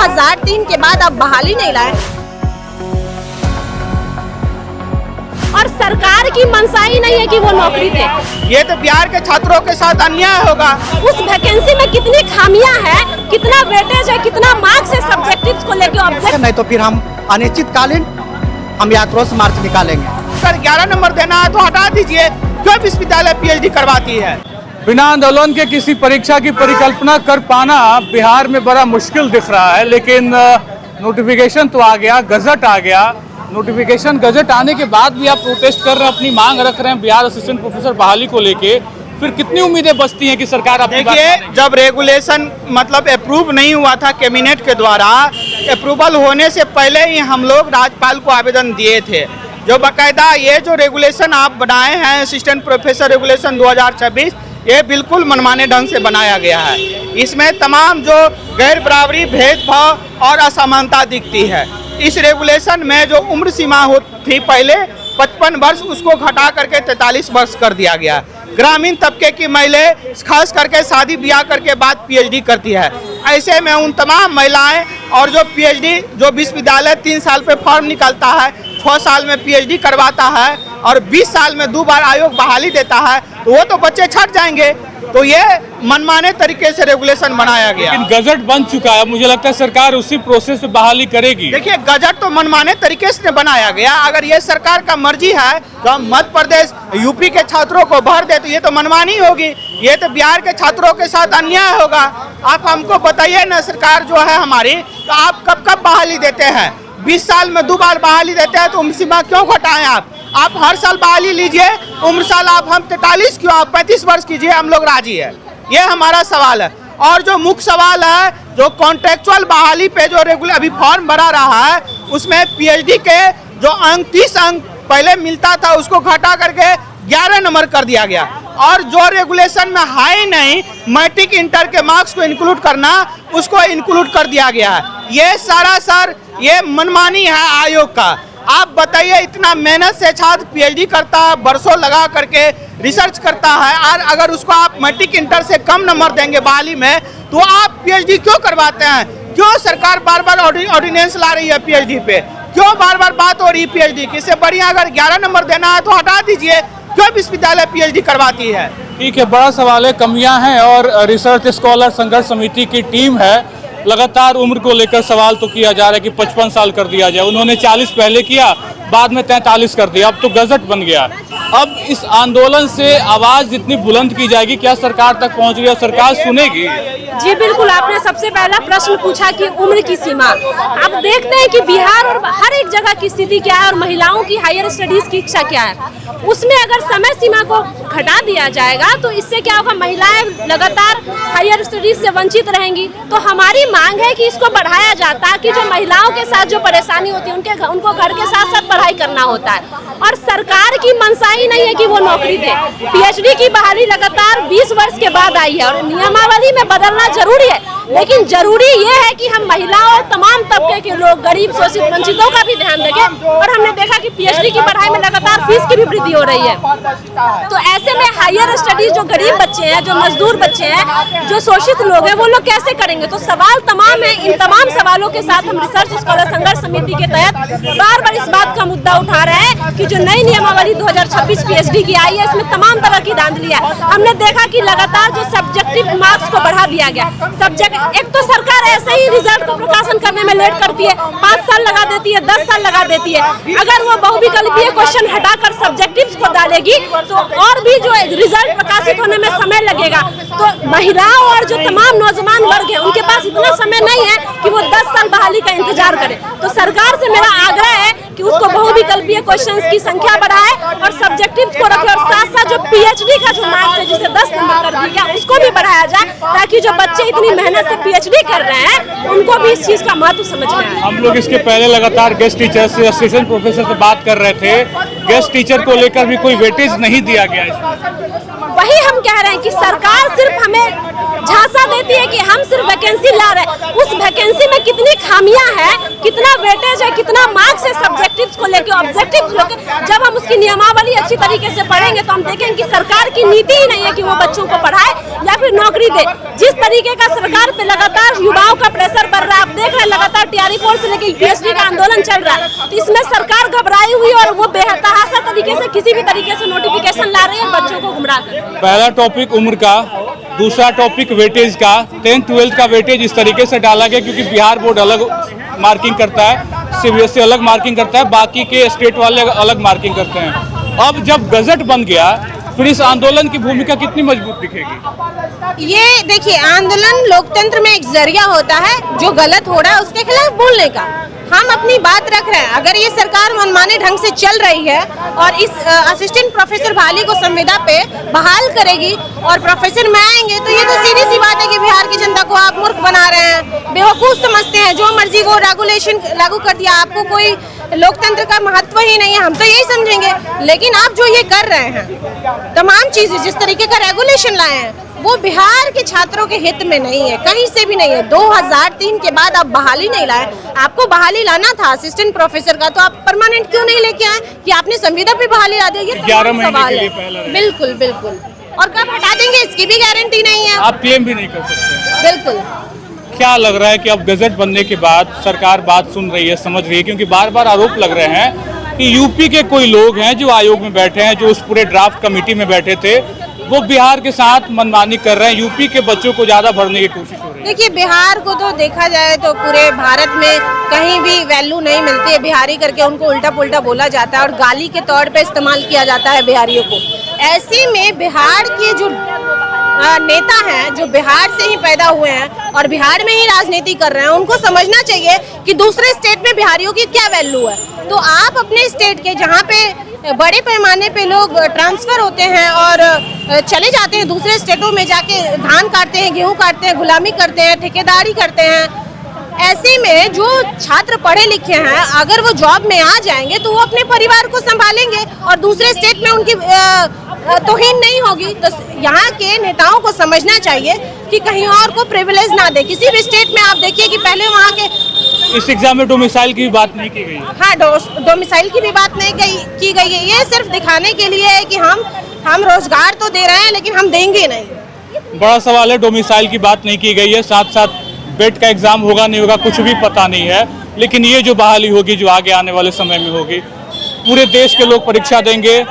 2003 के बाद अब बहाली नहीं लाए। और सरकार की मंशा ही नहीं है कि वो नौकरी दे। ये तो बिहार के छात्रों के साथ अन्याय होगा। उस वैकेंसी में कितनी खामियां हैं, कितना वेटेज है, कितना मार्क्स है सब्जेक्टिव्स को लेके ऑब्जेक्ट। नहीं तो फिर हम अनिश्चितकालीन हम आक्रोश मार्च निकालेंगे। अगर 11 नंबर देना है तो हटा दीजिए। क्यों विश्वविद्यालय पीएचडी करवाती है? बिना आंदोलन के किसी परीक्षा की परिकल्पना कर पाना बिहार में बड़ा मुश्किल दिख रहा है, लेकिन नोटिफिकेशन तो आ गया, गजट आ गया। नोटिफिकेशन गजट आने के बाद भी आप प्रोटेस्ट कर रहे हैं, अपनी मांग रख रहे हैं बिहार असिस्टेंट प्रोफेसर बहाली को लेके, फिर कितनी उम्मीदें बचती हैं कि सरकार अपनी बात देखिए, मानेगी? जब रेगुलेशन मतलब अप्रूव नहीं हुआ था कैबिनेट के द्वारा, अप्रूवल होने से पहले ही हम लोग राज्यपाल को आवेदन दिए थे। जो बाकायदा ये जो रेगुलेशन आप बनाए हैं असिस्टेंट प्रोफेसर रेगुलेशन 2026, ये बिल्कुल मनमाने ढंग से बनाया गया है। इसमें तमाम जो गैर बराबरी, भेदभाव और असमानता दिखती है। इस रेगुलेशन में जो उम्र सीमा थी पहले 55 वर्ष, उसको घटा करके 43 वर्ष कर दिया गया। ग्रामीण तबके की महिलाएं खास करके शादी ब्याह करके बाद पीएचडी करती है। ऐसे में उन तमाम महिलाएं और जो पीएचडी जो विश्वविद्यालय 3 साल पे फॉर्म निकालता है, 6 साल में पीएचडी करवाता है और 20 साल में 2 बार आयोग बहाली देता है, तो वो तो बच्चे छट जाएंगे। तो ये मनमाने तरीके से रेगुलेशन बनाया गया। लेकिन गजट बन चुका है, मुझे लगता है सरकार उसी प्रोसेस से बहाली करेगी। देखिए, गजट तो मनमाने तरीके से बनाया गया। अगर ये सरकार का मर्जी है तो हम मध्य प्रदेश, यूपी के छात्रों को भर दे, तो ये तो मनमानी होगी। ये तो बिहार के छात्रों के साथ अन्याय होगा। आप हमको बताइए ना, सरकार जो है हमारी, तो आप कब कब बहाली देते हैं? 20 साल में 2 बार बहाली देते हैं, तो उम्र सीमा क्यों घटाएं आप हर साल बहाली लीजिए। उम्र साल आप हम 43 क्यों, आप 35 वर्ष कीजिए, हम लोग राजी है। ये हमारा सवाल है। और जो मुख्य सवाल है, जो कॉन्ट्रेक्चुअल बहाली पे जो रेगुलर अभी फॉर्म भरा रहा है, उसमें पीएचडी के जो अंक 30 अंक पहले मिलता था, उसको घटा करके 11 नंबर कर दिया गया। और जो रेगुलेशन में हाई नहीं, मैट्रिक इंटर के मार्क्स को इंक्लूड करना, उसको इंक्लूड कर दिया गया है। ये सारा सर ये मनमानी है आयोग का। आप बताइए, इतना मेहनत से छात्र पीएचडी करता है, बरसों लगा करके रिसर्च करता है, और अगर उसको आप मैट्रिक इंटर से कम नंबर देंगे बहाली में, तो आप पीएचडी क्यों करवाते हैं? क्यों सरकार बार बार ऑर्डिनेंस ला रही है पीएचडी पे? क्यों बार बार बात हो रही है पीएचडी की? इससे बढ़िया अगर 11 नंबर देना है तो हटा दीजिए। क्यों विश्वविद्यालय पीएचडी करवाती है? ठीक है, बड़ा सवाल है, कमियां हैं, और रिसर्च स्कॉलर संघर्ष समिति की टीम है। लगातार उम्र को लेकर सवाल तो किया जा रहा है कि 55 साल कर दिया जाए। उन्होंने 40 पहले किया, बाद में 43 कर दिया, अब तो गजट बन गया। अब इस आंदोलन से आवाज जितनी बुलंद की जाएगी, क्या सरकार तक पहुंच रही है, सरकार सुनेगी? जी बिल्कुल, आपने सबसे पहला प्रश्न पूछा कि उम्र की सीमा। अब देखते हैं कि बिहार और हर एक जगह की स्थिति क्या है और महिलाओं की हायर स्टडीज की इच्छा क्या है। उसमें अगर समय सीमा को घटा दिया जाएगा तो इससे क्या होगा, महिलाएं लगातार हायर स्टडीज से वंचित रहेंगी। तो हमारी मांग है कि इसको बढ़ाया जाए, ताकि जो महिलाओं के साथ जो परेशानी होती है, उनको घर के साथ साथ पढ़ाई करना होता है। और सरकार की मंशा ही नहीं है कि वो नौकरी दे। पीएचडी की बहाली लगातार 20 वर्ष के बाद आई है, और नियमावली में बदलना जरूरी है, लेकिन जरूरी ये है कि हम महिलाओं और तमाम तबके के लोग, गरीब, शोषित, वंचितों का भी ध्यान रखें। और हमने देखा कि पीएचडी की पढ़ाई में लगातार फीस की भी वृद्धि हो रही है। तो ऐसे में हायर स्टडीज जो गरीब बच्चे हैं, जो मजदूर बच्चे हैं, जो शोषित लोग हैं, वो लोग कैसे करेंगे? तो सवाल तमाम है। इन तमाम सवालों के साथ हम रिसर्च स्कॉलर संघर्ष समिति के तहत बार बार इस बात का मुद्दा उठा रहे हैं कि जो नई नियमावली 2026 पीएचडी की आई है, इसमें तमाम तरह की धांधली है। हमने देखा कि लगातार जो सब्जेक्टिव मार्क्स को बढ़ा दिया गया। एक तो सरकार ऐसे ही रिजल्ट को प्रकाशन करने में लेट करती है, 5 साल लगा देती है, 10 साल लगा देती है। अगर वो बहुविकल्पीय क्वेश्चन हटाकर सब्जेक्टिव्स को डालेगी तो और भी जो रिजल्ट प्रकाशित होने में समय लगेगा। तो महिलाओं और जो तमाम नौजवान वर्ग है, उनके पास इतना समय नहीं है कि वो 10 साल बहाली का इंतजार करें। तो सरकार से मेरा आग्रह है कि उसको बहुविकल्पीय क्वेश्चंस की संख्या बढ़ाए और सब्जेक्टिव्स को रखे, और साथ साथ जो पीएचडी का जो मार्क्स है, जिसे 10 नंबर कर दिया गया, उसको भी बढ़ाया जाए, ताकि जो बच्चे इतनी मेहनत से पीएचडी कर रहे हैं, उनको भी इस चीज का महत्व समझ में आए। हम लोग इसके पहले लगातार गेस्ट टीचर से, असिस्टेंट प्रोफेसर से बात कर रहे थे। गेस्ट टीचर को लेकर भी कोई वेटेज नहीं दिया गया इसमें। वही हम कह रहे हैं कि सरकार सिर्फ हमें झांसा देती है कि हम सिर्फ वैकेंसी ला रहे हैं, उस वैकेंसी में कितनी खामियां हैं, कितना वेटेज है, कितना मार्क्स है सब्जेक्टिव्स को लेकर, ऑब्जेक्टिव्स को लेकर। जब हम उसकी नियमावली अच्छी तरीके से पढ़ेंगे तो हम देखेंगे कि सरकार की नीति ही नहीं है कि वो बच्चों को पढ़ाए या फिर नौकरी दे। जिस तरीके का सरकार पे लगातार युवाओं का प्रेशर बढ़ रहा है, आप देख रहे हैं लगातार टीआरई 4 से लेकर पीएचडी का आंदोलन चल रहा है, तो इसमें सरकार घबराई हुई और वो बेतहाशा तरीके से किसी भी तरीके से नोटिफिकेशन ला रही है बच्चों को गुमराह कर। पहला टॉपिक उम्र का, दूसरा टॉपिक वेटेज का। 10th 12th का वेटेज इस तरीके से डाला गया क्योंकि बिहार बोर्ड अलग मार्किंग करता है, सीबीएसई अलग मार्किंग करता है, बाकी के स्टेट वाले अलग मार्किंग करते हैं। अब जब गजट बन गया फिर इस आंदोलन की भूमिका कितनी मजबूत दिखेगी? ये देखिए, आंदोलन लोकतंत्र में एक जरिया होता है जो गलत हो रहा है उसके खिलाफ बोलने का। हम अपनी बात रख रहे हैं। अगर ये सरकार मनमाने ढंग से चल रही है और इस असिस्टेंट प्रोफेसर बहाली को संविदा पे बहाल करेगी और प्रोफेसर में आएंगे, तो ये तो सीधी सी बात है कि बिहार की जनता को आप मूर्ख बना रहे हैं, बेवकूफ समझते हैं, जो मर्जी वो रेगुलेशन लागू कर दिया, आपको कोई लोकतंत्र का महत्व ही नहीं है, हम तो यही समझेंगे। लेकिन आप जो ये कर रहे हैं, तमाम चीजें जिस तरीके का रेगुलेशन लाए हैं, वो बिहार के छात्रों के हित में नहीं है, कहीं से भी नहीं है। 2003 के बाद आप बहाली नहीं लाए। आपको बहाली लाना था असिस्टेंट प्रोफेसर का, तो आप परमानेंट क्यों नहीं लेके आए कि आपने संविदा पे बहाली ला दी? ये 11 महीने सवाल के लिए है। पहला है। बिल्कुल बिल्कुल। और कब हटा देंगे इसकी भी गारंटी नहीं है। आप क्लेम भी नहीं कर सकते। बिल्कुल। क्या लग रहा है कि अब गजट बनने के बाद सरकार बात सुन रही है, समझ रही है? क्योंकि बार बार आरोप लग रहे हैं कि यूपी के कोई लोग हैं जो आयोग में बैठे हैं, जो उस पूरे ड्राफ्ट कमेटी में बैठे थे, वो बिहार के साथ मनमानी कर रहे हैं, यूपी के बच्चों को ज्यादा भरने की कोशिश हो रही है। देखिए, बिहार को तो देखा जाए तो पूरे भारत में कहीं भी वैल्यू नहीं मिलती है। बिहारी करके उनको उल्टा पुल्टा बोला जाता है और गाली के तौर पे इस्तेमाल किया जाता है बिहारियों को। ऐसे में बिहार के जो नेता हैं, जो बिहार से ही पैदा हुए हैं और बिहार में ही राजनीति कर रहे हैं, उनको समझना चाहिए कि दूसरे स्टेट में बिहारियों की क्या वैल्यू है। तो आप अपने स्टेट के, जहाँ पे बड़े पैमाने पे लोग ट्रांसफर होते हैं और चले जाते हैं दूसरे स्टेटों में, जाके धान काटते हैं, गेहूं काटते हैं, गुलामी करते हैं, ठेकेदारी करते हैं, ऐसे में जो छात्र पढ़े लिखे हैं, अगर वो जॉब में आ जाएंगे तो वो अपने परिवार को संभालेंगे और दूसरे स्टेट में उनकी तौहीन नहीं होगी। तो यहाँ के नेताओं को समझना चाहिए कि कहीं और को प्रिविलेज ना दे। किसी भी स्टेट में आप देखिए कि पहले वहाँ के इस एग्जाम में डोमिसाइल की भी बात नहीं की गई। हाँ, डोमिसाइल की भी बात नहीं की गई है। ये सिर्फ दिखाने के लिए है कि हम रोजगार तो दे रहे हैं लेकिन हम देंगे नहीं। बड़ा सवाल है, डोमिसाइल की बात नहीं की गई है, साथ साथ बेट का एग्जाम होगा नहीं होगा कुछ भी पता नहीं है। लेकिन ये जो बहाली होगी, जो आगे आने वाले समय में होगी, पूरे देश के लोग परीक्षा देंगे।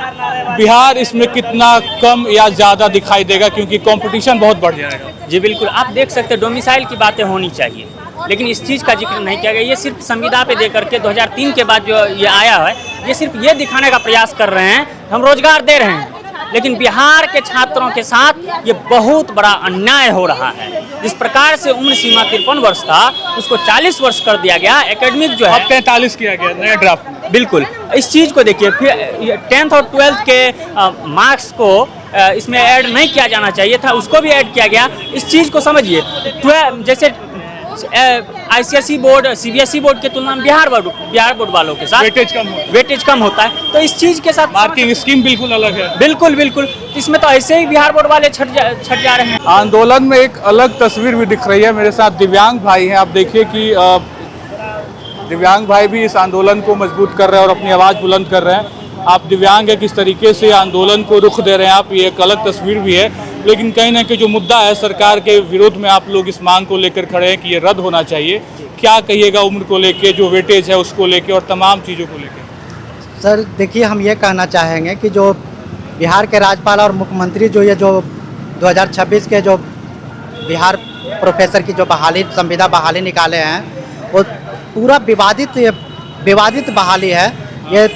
बिहार इसमें कितना कम या ज़्यादा दिखाई देगा, क्योंकि कंपटीशन बहुत बढ़ जाएगा। जी बिल्कुल, आप देख सकते हैं डोमिसाइल की बातें होनी चाहिए, लेकिन इस चीज़ का जिक्र नहीं किया गया। ये सिर्फ संविदा पे दे करके 2003 के बाद जो ये आया है, ये सिर्फ ये दिखाने का प्रयास कर रहे हैं हम रोजगार दे रहे हैं। लेकिन बिहार के छात्रों के साथ ये बहुत बड़ा अन्याय हो रहा है। जिस प्रकार से उम्र सीमा 53 वर्ष था, उसको 40 वर्ष कर दिया गया। एकेडमिक जो है 43 किया गया नया ड्राफ्ट में। बिल्कुल, इस चीज़ को देखिए। फिर 10th और 12th के मार्क्स को इसमें ऐड नहीं किया जाना चाहिए था, उसको भी ऐड किया गया। इस चीज़ को समझिए। जैसे आईसीएसई बोर्ड, सीबीएसई बोर्ड की तुलना में बिहार बोर्ड वालों के साथ वेटेज कम होता है। तो इस चीज़ के साथ मार्किंग स्कीम बिल्कुल अलग है। बिल्कुल बिल्कुल, इसमें तो ऐसे ही बिहार बोर्ड वाले छट जा रहे हैं। आंदोलन में एक अलग तस्वीर भी दिख रही है। मेरे साथ दिव्यांग भाई हैं। आप देखिए कि दिव्यांग भाई भी इस आंदोलन को मजबूत कर रहे हैं और अपनी आवाज़ बुलंद कर रहे हैं। आप दिव्यांग है, किस तरीके से आंदोलन को रुख दे रहे हैं आप, ये एक अलग तस्वीर भी है। लेकिन कहीं ना कहीं जो मुद्दा है, सरकार के विरोध में आप लोग इस मांग को लेकर खड़े हैं कि ये रद्द होना चाहिए। क्या कहिएगा उम्र को लेके, जो वेटेज है उसको लेके और तमाम चीज़ों को लेके? सर देखिए, हम ये कहना चाहेंगे कि जो बिहार के राज्यपाल और मुख्यमंत्री जो ये जो 2026 के जो बिहार प्रोफेसर की जो बहाली, संविदा बहाली निकाले हैं, वो पूरा विवादित बहाली है। ये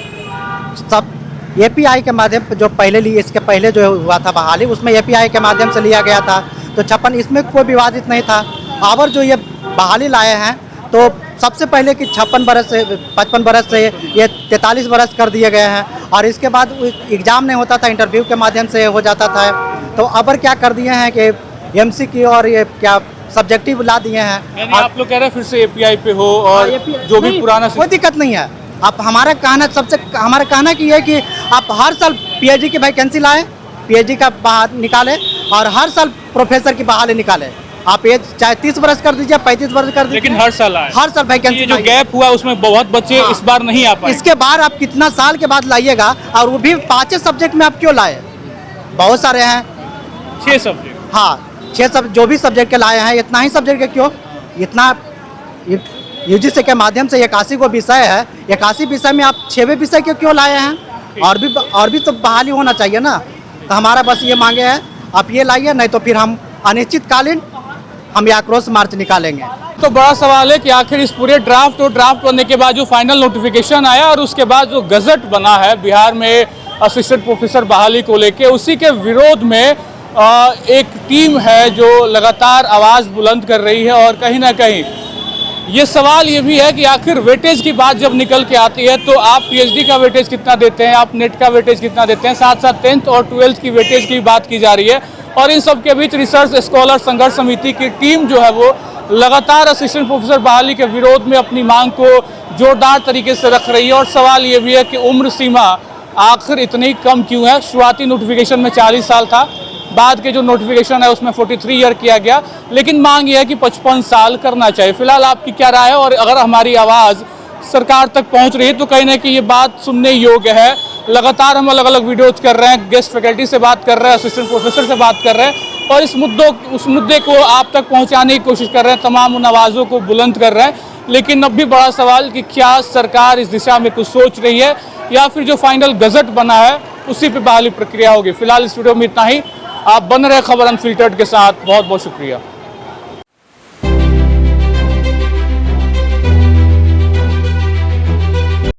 सब एपीआई के माध्यम जो इसके पहले जो हुआ था बहाली, उसमें एपीआई के माध्यम से लिया गया था। तो 56 इसमें कोई विवादित नहीं था। और जो ये बहाली लाए हैं, तो सबसे पहले कि 56 बरस से 55 बरस से ये 43 बरस कर दिए गए हैं। और इसके बाद एग्ज़ाम नहीं होता था, इंटरव्यू के माध्यम से हो जाता था। तो अब क्या कर दिए हैं कि एमसीक्यू और ये क्या सब्जेक्टिव ला दिए हैं। आप लोग कह रहे हैं फिर से एपीआई पे हो और जो भी पुराना, कोई दिक्कत नहीं है। आप हमारा कहना की है कि आप हर साल पीएचडी की वैकेंसी लाएं, पीएचडी का बाहर निकालें और हर साल प्रोफेसर की बहाली निकालें। आप ये चाहे 30 वर्ष कर दीजिए, 35 वर्ष कर दीजिए, लेकिन हर साल आए। हर साल वैकेंसी ये जो गैप हुआ उसमें बहुत बच्चे हाँ। इस बार नहीं आ पाए। इसके बाद आप कितना साल के बाद लाइएगा, और वो भी 5 सब्जेक्ट में आप क्यों लाए? बहुत सारे हैं। 6 सब्जेक्ट। हाँ, 6 सब जो भी सब्जेक्ट के लाए हैं, इतना ही सब्जेक्ट के क्यों? इतना यूजीसी के माध्यम से 81 को विषय है, 81 विषय में आप 6वें विषय के क्यों लाए हैं? और भी तो बहाली होना चाहिए ना। तो हमारा बस ये मांगे है, आप ये लाइए, नहीं तो फिर हम अनिश्चितकालीन हम ये आक्रोश मार्च निकालेंगे। तो बड़ा सवाल है कि आखिर इस पूरे ड्राफ्ट और ड्राफ्ट बनने के बाद जो फाइनल नोटिफिकेशन आया और उसके बाद जो गजट बना है बिहार में असिस्टेंट प्रोफेसर बहाली को लेके, उसी के विरोध में एक टीम है जो लगातार आवाज़ बुलंद कर रही है। और कहीं ना कहीं ये सवाल ये भी है कि आखिर वेटेज की बात जब निकल के आती है तो आप पीएचडी का वेटेज कितना देते हैं, आप नेट का वेटेज कितना देते हैं, साथ साथ 10th और 12th की वेटेज की बात की जा रही है। और इन सब के बीच रिसर्च स्कॉलर संघर्ष समिति की टीम जो है वो लगातार असिस्टेंट प्रोफेसर बहाली के विरोध में अपनी मांग को जोरदार तरीके से रख रही है। और सवाल ये भी है कि उम्र सीमा आखिर इतनी कम क्यों है? शुरुआती नोटिफिकेशन में 40 साल था, बाद के जो नोटिफिकेशन है उसमें 43 ईयर किया गया, लेकिन मांग ये है कि 55 साल करना चाहिए। फिलहाल आपकी क्या राय है? और अगर हमारी आवाज़ सरकार तक पहुंच रही है तो कहीं ना कहीं ये बात सुनने योग्य है। लगातार हम अलग अलग वीडियोज कर रहे हैं, गेस्ट फैकल्टी से बात कर रहे हैं, असिस्टेंट प्रोफेसर से बात कर रहे हैं और उस मुद्दे को आप तक पहुंचाने की कोशिश कर रहे हैं, तमाम उन आवाज़ों को बुलंद कर रहे हैं। लेकिन अब भी बड़ा सवाल कि क्या सरकार इस दिशा में कुछ सोच रही है या फिर जो फाइनल गजट बना है उसी पर बहाली प्रक्रिया होगी। फिलहाल इस वीडियो में इतना ही। आप बन रहे खबर अनफिल्टर्ड के साथ। बहुत बहुत शुक्रिया।